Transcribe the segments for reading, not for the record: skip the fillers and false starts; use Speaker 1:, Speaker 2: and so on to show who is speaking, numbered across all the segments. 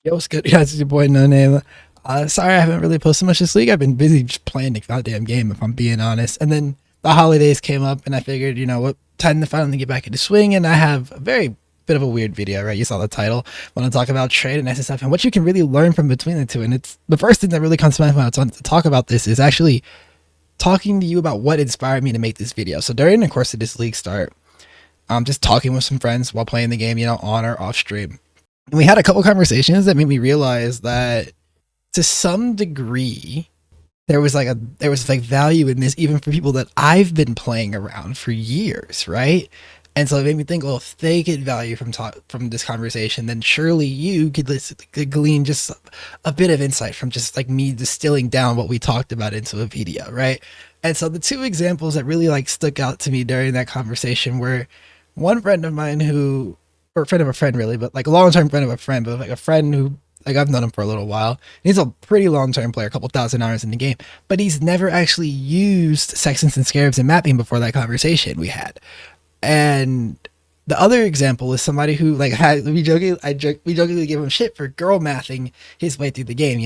Speaker 1: Yo, what's good, guys? It's your boy No Name. Sorry I haven't really posted much this week. I've been busy just playing the goddamn game, if I'm being honest. And then the holidays came up, and I figured, you know what, time to finally get back into swing. And I have a very bit of a weird video, right? You saw the title. I want to talk about trade and SSF and what you can really learn from between the two. And it's the first thing that really comes to mind when I want to talk about this is actually talking to you about what inspired me to make this video. So during the course of this league start, I'm just talking with some friends while playing the game, on or off stream. And we had a couple conversations that made me realize that to some degree there was like value in this even for people that I've been playing around for years, right? And so it made me think, well, if they get value from this conversation, then surely you could glean just a bit of insight from just like me distilling down what we talked about into a video, right? And so the two examples that really like stuck out to me during that conversation were one friend of mine who, or a friend of a friend really, but like a long-term friend of a friend, but like a friend who, like, I've known him for a little while. He's a pretty long-term player, a couple thousand hours in the game, but he's never actually used Sextants and Scarabs and mapping before that conversation we had. And the other example is somebody who like had we jokingly give him shit for girl mathing his way through the game,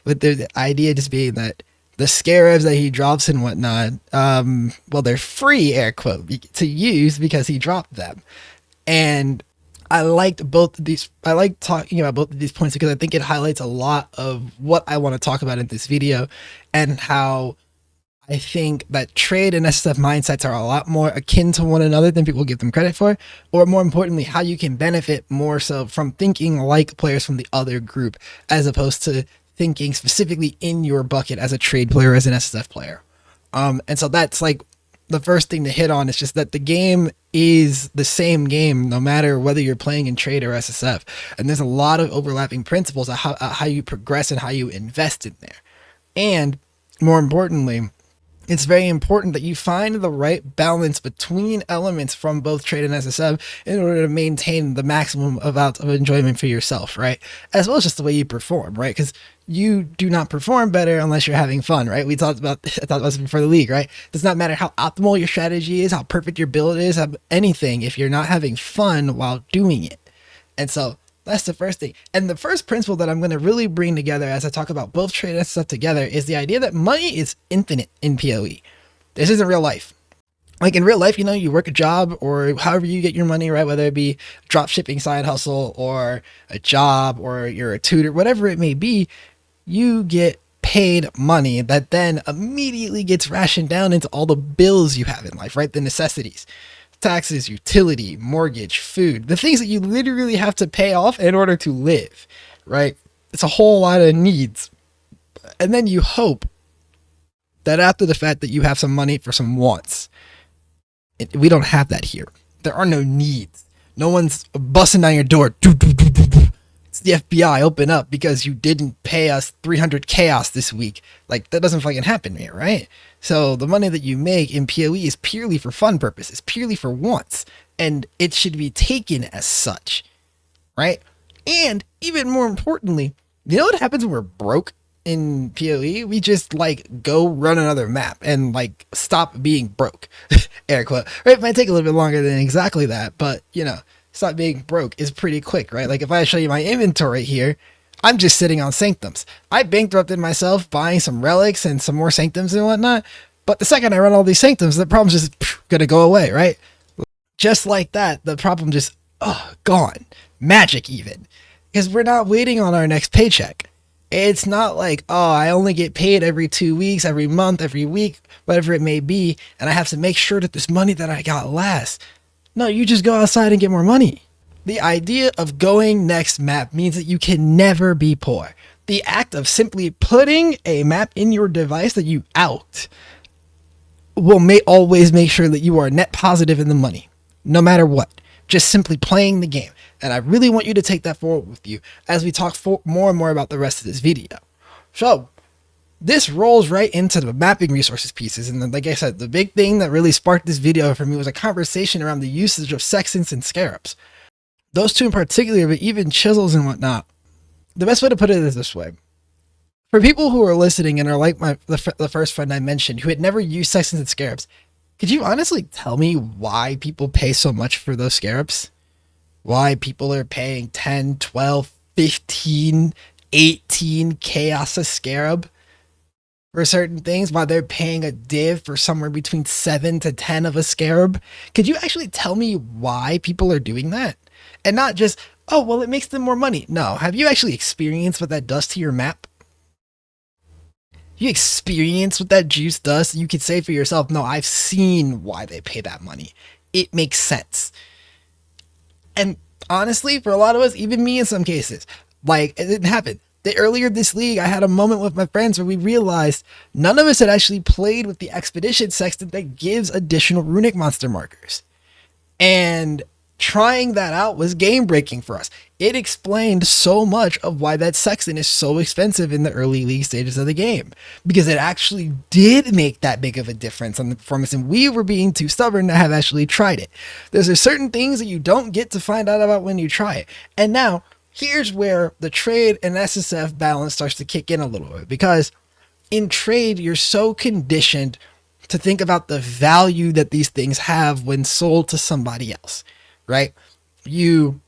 Speaker 1: with the idea just being that the scarabs that he drops and whatnot, well, they're free, air quote, to use because he dropped them. And I liked both of these. I like talking about both of these points because I think it highlights a lot of what I want to talk about in this video, and how I think that trade and SSF mindsets are a lot more akin to one another than people give them credit for, or more importantly, how you can benefit more so from thinking like players from the other group, as opposed to thinking specifically in your bucket as a trade player, as an SSF player. And so that's like the first thing to hit on is just that the game is the same game no matter whether you're playing in trade or SSF. And there's a lot of overlapping principles of how you progress and how you invest in there. And more importantly, it's very important that you find the right balance between elements from both trade and SSF in order to maintain the maximum amount of enjoyment for yourself, right? As well as just the way you perform, right? Because you do not perform better unless you're having fun, right? I talked about this before the league, right? It does not matter how optimal your strategy is, how perfect your build is, anything, if you're not having fun while doing it. And so that's the first thing. And the first principle that I'm going to really bring together as I talk about both trade and stuff together is the idea that money is infinite in PoE. This isn't real life. Like in real life, you work a job or however you get your money, right? Whether it be drop shipping side hustle or a job or you're a tutor, whatever it may be, you get paid money that then immediately gets rationed down into all the bills you have in life, right? The necessities. Taxes, utility, mortgage, food, the things that you literally have to pay off in order to live, right? It's a whole lot of needs. And then you hope that after the fact that you have some money for some wants. We don't have that here. There are no needs. No one's busting down your door. It's the FBI, open up because you didn't pay us 300 chaos this week. Like, that doesn't fucking happen here, right? So the money that you make in PoE is purely for fun purposes, purely for wants, and it should be taken as such, right? And even more importantly, you know what happens when we're broke in PoE? We just like go run another map and like stop being broke. Air quote. Right? It might take a little bit longer than exactly that, but stop being broke is pretty quick, right? Like if I show you my inventory here, I'm just sitting on sanctums. I bankrupted myself buying some relics and some more sanctums and whatnot. But the second I run all these sanctums, the problem's just gonna go away, right? Just like that, the problem just gone. Magic even. Because we're not waiting on our next paycheck. It's not like, I only get paid every 2 weeks, every month, every week, whatever it may be, and I have to make sure that this money that I got lasts. No, you just go outside and get more money. The idea of going next map means that you can never be poor. The act of simply putting a map in your device that you out will always make sure that you are net positive in the money, no matter what. Just simply playing the game. And I really want you to take that forward with you as we talk more and more about the rest of this video. So this rolls right into the mapping resources pieces. And then, like I said, the big thing that really sparked this video for me was a conversation around the usage of sextants and scarabs. Those two in particular, but even chisels and whatnot. The best way to put it is this way. For people who are listening and are like the first friend I mentioned who had never used sextants and scarabs, could you honestly tell me why people pay so much for those scarabs? Why people are paying 10, 12, 15, 18 chaos a scarab for certain things, while they're paying a div for somewhere between 7 to 10 of a scarab. Could you actually tell me why people are doing that? And not just, oh, well, it makes them more money. No, have you actually experienced what that does to your map? You experience what that juice does, you could say for yourself, no, I've seen why they pay that money. It makes sense. And honestly, for a lot of us, even me in some cases, like it didn't happen. Earlier this league, I had a moment with my friends where we realized none of us had actually played with the Expedition Sextant that gives additional runic monster markers. And trying that out was game breaking for us. It explained so much of why that sextant is so expensive in the early league stages of the game, because it actually did make that big of a difference on the performance, and we were being too stubborn to have actually tried it. There's certain things that you don't get to find out about when you try it. And now here's where the trade and SSF balance starts to kick in a little bit, because in trade, you're so conditioned to think about the value that these things have when sold to somebody else, right? You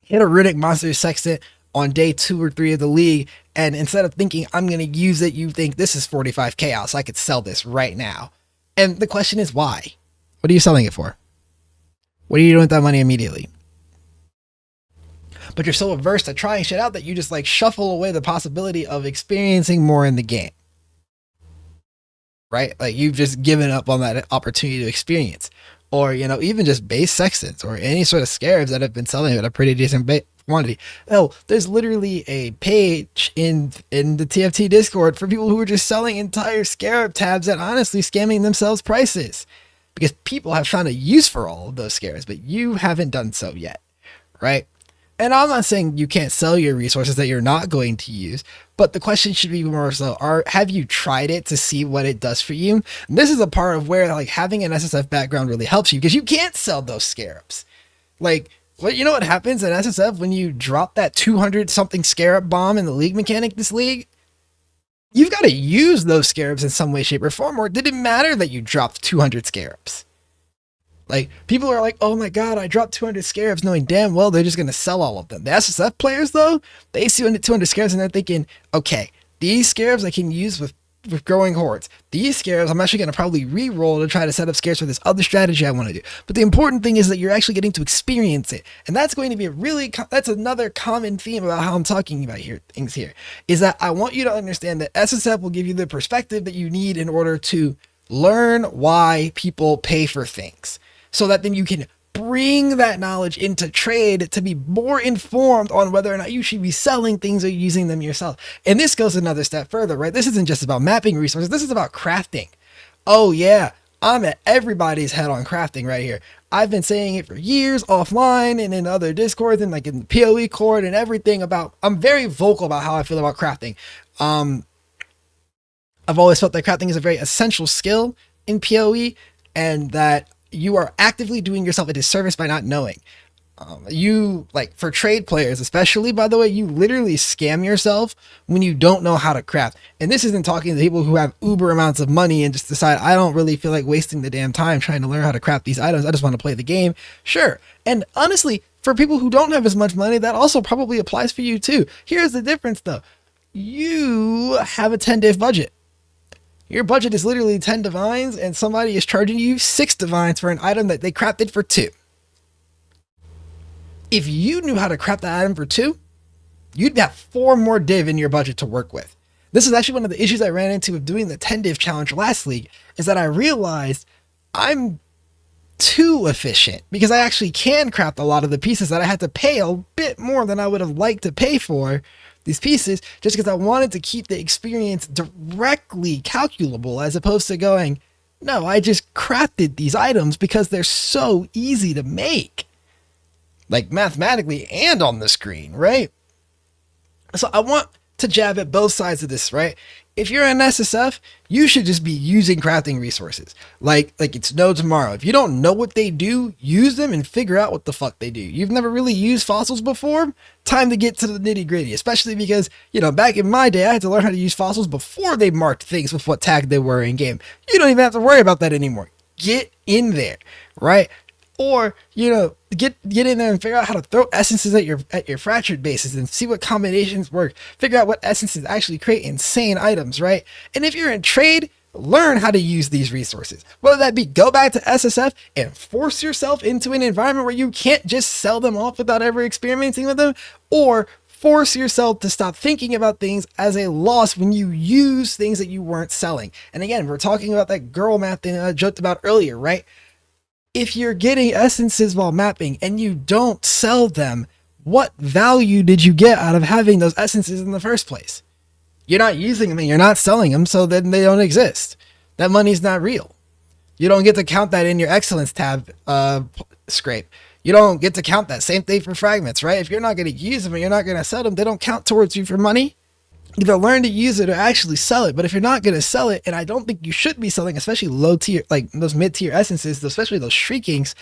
Speaker 1: hit a runic monster sextant on day 2 or 3 of the league, and instead of thinking I'm going to use it, you think this is 45 chaos, I could sell this right now. And the question is why? What are you selling it for? What are you doing with that money immediately? But you're so averse to trying shit out that you just like shuffle away the possibility of experiencing more in the game, right? Like you've just given up on that opportunity to experience. Or, you know, even just base sextants or any sort of scarabs that have been selling at a pretty decent quantity. Oh, there's literally a page in the TFT Discord for people who are just selling entire scarab tabs and honestly scamming themselves prices, because people have found a use for all of those scarabs, but you haven't done so yet, right? And I'm not saying you can't sell your resources that you're not going to use, but the question should be more so, have you tried it to see what it does for you? And this is a part of where like having an SSF background really helps you, because you can't sell those scarabs. Like, well, you know what happens in SSF when you drop that 200 something scarab bomb in the league mechanic this league? You've got to use those scarabs in some way, shape, or form, or it didn't matter that you dropped 200 scarabs. Like, people are like, oh my god, I dropped 200 scarabs, knowing damn well they're just going to sell all of them. The SSF players, though, they see 200 scarabs and they're thinking, okay, these scarabs I can use with growing hordes. These scarabs I'm actually going to probably re-roll to try to set up scarabs for this other strategy I want to do. But the important thing is that you're actually getting to experience it. And that's going to be that's another common theme about how I'm talking about things here, is that I want you to understand that SSF will give you the perspective that you need in order to learn why people pay for things, so that then you can bring that knowledge into trade to be more informed on whether or not you should be selling things or using them yourself. And this goes another step further, right? This isn't just about mapping resources. This is about crafting. Oh yeah, I'm at everybody's head on crafting right here. I've been saying it for years offline and in other discords and like in the PoE court and everything about, I'm very vocal about how I feel about crafting. I've always felt that crafting is a very essential skill in PoE, and that you are actively doing yourself a disservice by not knowing. You, like, for trade players especially, by the way, you literally scam yourself when you don't know how to craft. And this isn't talking to people who have uber amounts of money and just decide, I don't really feel like wasting the damn time trying to learn how to craft these items, I just want to play the game. Sure. And honestly, for people who don't have as much money, that also probably applies for you too. Here's the difference though. You have a 10 div budget. Your budget is literally 10 divines, and somebody is charging you 6 divines for an item that they crafted for 2. If you knew how to craft that item for 2, you'd have 4 more div in your budget to work with. This is actually one of the issues I ran into with doing the 10 div challenge last league, is that I realized I'm too efficient, because I actually can craft a lot of the pieces that I had to pay a bit more than I would have liked to pay for these pieces, just because I wanted to keep the experience directly calculable, as opposed to going, no, I just crafted these items because they're so easy to make, like mathematically and on the screen, right? So I want to jab at both sides of this, right? If you're an SSF, you should just be using crafting resources like it's no tomorrow. If you don't know what they do, use them and figure out what the fuck they do. You've never really used fossils before? Time to get to the nitty gritty, especially because, you know, back in my day, I had to learn how to use fossils before they marked things with what tag they were in game. You don't even have to worry about that anymore. Get in there, right? or get in there and figure out how to throw essences at your fractured bases and see what combinations work. Figure out what essences actually create insane items, right? And if you're in trade, learn how to use these resources. Whether that be go back to SSF and force yourself into an environment where you can't just sell them off without ever experimenting with them, or force yourself to stop thinking about things as a loss when you use things that you weren't selling. And again, we're talking about that girl map thing that I joked about earlier, right? If you're getting essences while mapping and you don't sell them, what value did you get out of having those essences in the first place? You're not using them and you're not selling them, so then they don't exist. That money's not real. You don't get to count that in your excellence tab scrape. You don't get to count that. Same thing for fragments, right? If you're not going to use them and you're not going to sell them, they don't count towards you for money. Either learn to use it or actually sell it. But if you're not going to sell it, and I don't think you should be selling, especially low tier, like those mid tier essences, especially those shriekings,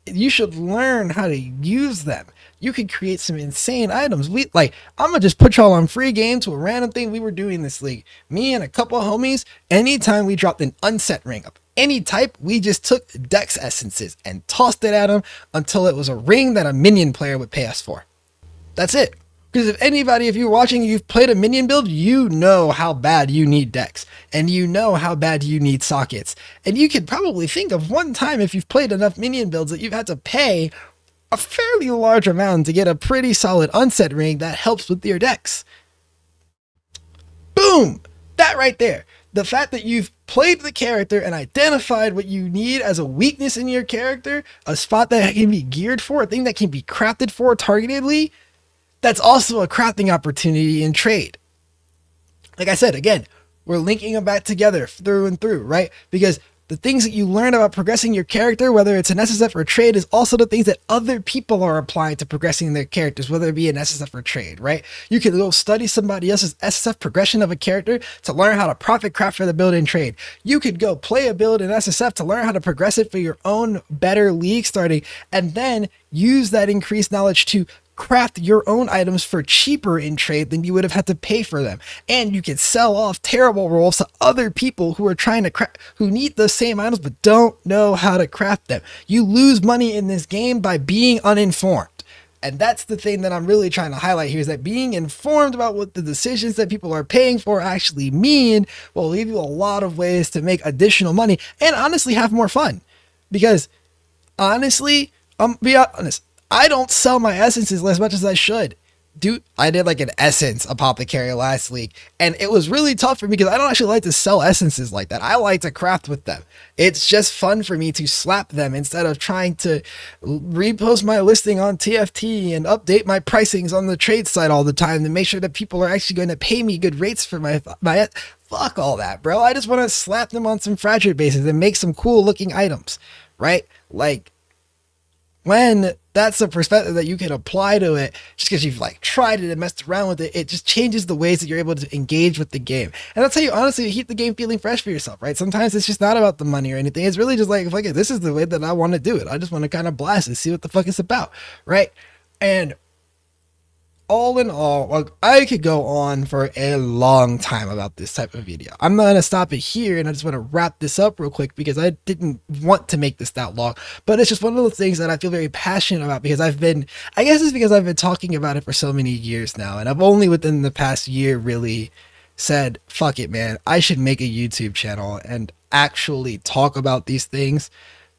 Speaker 1: you should learn how to use them. You could create some insane items. I'm going to just put y'all on free game to a random thing we were doing this league. Me and a couple of homies, anytime we dropped an unset ring up, any type, we just took Dex essences and tossed it at them until it was a ring that a minion player would pay us for. That's it. Because if you're watching, you've played a minion build, you know how bad you need Dex, and you know how bad you need sockets. And you could probably think of one time, if you've played enough minion builds, that you've had to pay a fairly large amount to get a pretty solid unset ring that helps with your Dex. Boom! That right there. The fact that you've played the character and identified what you need as a weakness in your character, a spot that can be geared for, a thing that can be crafted for targetedly, that's also a crafting opportunity in trade. Like I said, again, we're linking them back together through and through, right? Because the things that you learn about progressing your character, whether it's an SSF or trade, is also the things that other people are applying to progressing their characters, whether it be an SSF or trade, right? You can go study somebody else's SSF progression of a character to learn how to profit craft for the build in trade. You could go play a build in SSF to learn how to progress it for your own better league starting, and then use that increased knowledge to craft your own items for cheaper in trade than you would have had to pay for them. And you can sell off terrible rolls to other people who are trying to who need the same items but don't know how to craft them. You lose money in this game by being uninformed. And that's the thing that I'm really trying to highlight here, is that being informed about what the decisions that people are paying for actually mean will leave you a lot of ways to make additional money and honestly have more fun. Because honestly, be honest, I don't sell my essences as much as I should. Dude, I did like an essence apothecary last week, and it was really tough for me because I don't actually like to sell essences like that. I like to craft with them. It's just fun for me to slap them instead of trying to repost my listing on TFT and update my pricings on the trade site all the time to make sure that people are actually going to pay me good rates for my fuck all that, bro. I just want to slap them on some fractured bases and make some cool looking items, right? Like, when that's a perspective that you can apply to it, just because you've like tried it and messed around with it, it just changes the ways that you're able to engage with the game. And I'll tell you honestly, to keep the game feeling fresh for yourself, right? Sometimes it's just not about the money or anything. It's really just like, fuck it, this is the way that I want to do it. I just want to kind of blast it, see what the fuck it's about, right? And all in all, like, I could go on for a long time about this type of video. I'm not going to stop it here, and I just want to wrap this up real quick because I didn't want to make this that long, but it's just one of the things that I feel very passionate about because I guess it's because I've been talking about it for so many years now, and I've only within the past year really said, fuck it, man, I should make a YouTube channel and actually talk about these things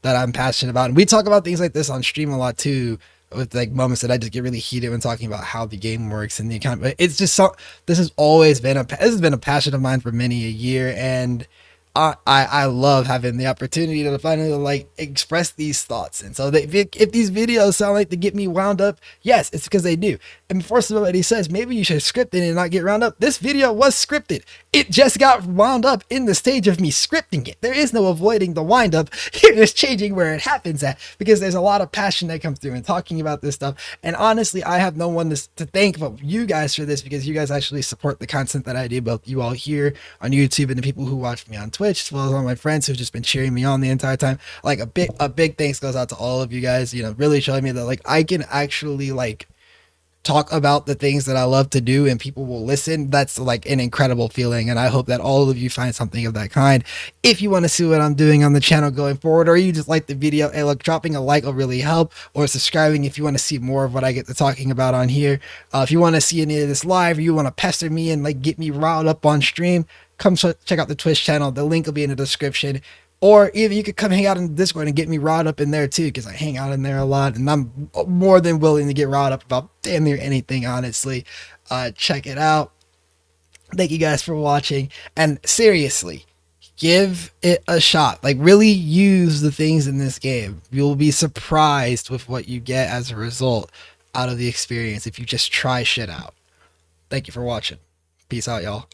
Speaker 1: that I'm passionate about. And we talk about things like this on stream a lot too, with like moments that I just get really heated when talking about how the game works and the account. But it's just this has been a passion of mine for many a year, and I love having the opportunity to finally like express these thoughts. And so if these videos sound like they get me wound up, yes, it's because they do. And before somebody says maybe you should script it and not get wound up, this video was scripted. It just got wound up in the stage of me scripting it. There is no avoiding the wind up. You're just changing where it happens at, because there's a lot of passion that comes through in talking about this stuff. And honestly, I have no one to thank but you guys for this, because you guys actually support the content that I do, both you all here on YouTube and the people who watch me on Twitch, as well as all my friends who've just been cheering me on the entire time. Like a big thanks goes out to all of you guys, you know, really showing me that like I can actually like talk about the things that I love to do and people will listen, that's like an incredible feeling. And I hope that all of you find something of that kind. If you want to see what I'm doing on the channel going forward, or you just like the video, hey, look, dropping a like will really help, or subscribing if you want to see more of what I get to talking about on here. If you want to see any of this live, or you want to pester me and like get me riled up on stream, come check out the Twitch channel. The link will be in the description. Or even you could come hang out in the Discord and get me riled up in there too, because I hang out in there a lot, and I'm more than willing to get riled up about damn near anything, honestly. Check it out. Thank you guys for watching, and seriously, give it a shot. Like, really use the things in this game. You'll be surprised with what you get as a result out of the experience if you just try shit out. Thank you for watching. Peace out, y'all.